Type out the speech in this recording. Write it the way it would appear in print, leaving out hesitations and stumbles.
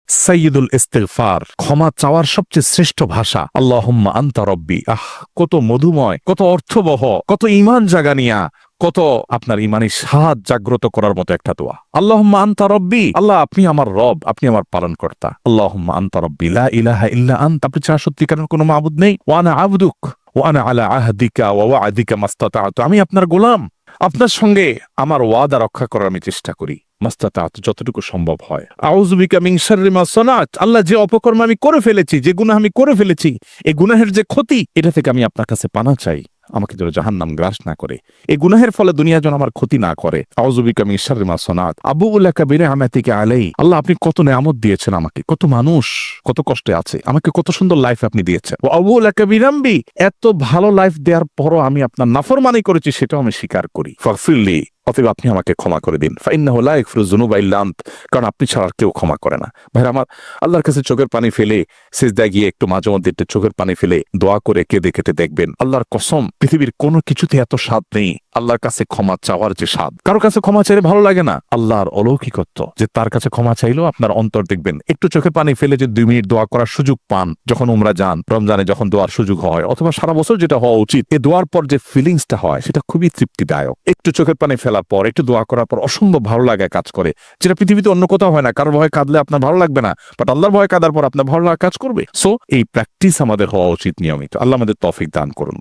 সাইয়্যিদুল ইস্তিগফার, ক্ষমা চাওয়ার সবচেয়ে শ্রেষ্ঠ ভাষা আল্লাহুম্মা আনতা রব্বি। কত মধুময়, কত অর্থবহ, কত ঈমান জাগানিয়া, কত আপনার ঈমানি স্বাদ জাগ্রত করার মতো একটা দোয়া। আল্লাহুম্মা আনতা রব্বি, আল্লাহ আপনি আমার রব, আপনি আমার পালনকর্তা। আল্লাহুম্মা আনতা রব্বি লা ইলাহা ইল্লা আনতা, আপনি ছাড়া সত্যিকারের কোনো মাবুদ নেই। ওয়া আনা আবদুক ওয়া আনা আলা আহদিকা ওয়া ওয়া'দিকা মাস্তাতা'তু, আমি আপনার গোলাম, আপনার সঙ্গে আমার ওয়াদা রক্ষা করার আমি চেষ্টা করি মাস্তাতা'ত, যতটুকু সম্ভব হয়। আউযু বিকা মিন শাররি মা সানাত, আল্লাহ যে অপকর্ম আমি করে ফেলেছি, যে গুনাহ আমি করে ফেলেছি, এই গুনাহের যে ক্ষতি, এটা থেকে আমি আপনার কাছে পানাহ চাই, আমাকে যেন জাহান্নাম গ্রাস না করে, এই গুনাহের ফলে দুনিয়া যেন আমার ক্ষতি না করে। আউযু বিকা মিন শাররি মা সানাত আবুউ লাকা বিনি'মাতিকা আলাই, আল্লাহ আপনি কত নেয়ামত দিয়েছেন আমাকে, কত মানুষ কত কষ্টে আছে, আমাকে কত সুন্দর লাইফ আপনি দিয়েছেন। ওয়া আবুউ লাকা বিযামবি, এত ভালো লাইফ দেওয়ার পরও আমি আপনার নাফরমানি করেছি, সেটাও আমি স্বীকার করি। ফাগফিরলি, অতএব আপনি আমাকে ক্ষমা করে দিন। ফাইন্নাহু লা ইয়াগফিরুয যুনুবা ইল্লা আনত, কারণ আপনি ছাড়া আর কেউ ক্ষমা করে না। ভাইরা আমার, আল্লাহর কাছে চোখের পানি ফেলে সিজদায় গিয়ে একটু মাঝে মধ্যে একটু চোখের পানি ফেলে দোয়া করে কেঁদে কেটে দেখবেন, আল্লাহর কসম পৃথিবীর কোনো কিছুতে এত স্বাদ নেই আল্লাহর কাছে ক্ষমা চাওয়ার যে স্বাদ। কারো কাছে ক্ষমা চাইলে ভালো লাগে না, আল্লাহর অলৌকিকত্ব যে তার কাছে ক্ষমা চাইলেও আপনার অন্তর দেখবেন একটু চোখের পানি ফেলে যে 2 মিনিট দোয়া করার সুযোগ পান, যখন উমরা যান, রমজানে যখন দোয়ার সুযোগ হয়, অথবা সারা বছর যেটা হওয়া উচিত, এই দোয়ার পর যে ফিলিংসটা হয় সেটা খুবই তৃপ্তিদায়ক। একটু চোখের পানি ফেলার পর, একটু দোয়া করার পর অসম্ভব ভালো লাগা কাজ করে, যেটা পৃথিবীতে অন্য কোথাও হয় না। কারোর ভয়ে কাঁদলে আপনার ভালো লাগবে না, বাট আল্লাহর ভয়ে কাঁদার পর আপনার ভালো লাগা কাজ করবে। সো এই প্র্যাকটিস আমাদের হওয়া উচিত নিয়মিত। আল্লাহ আমাদের তৌফিক দান করুন।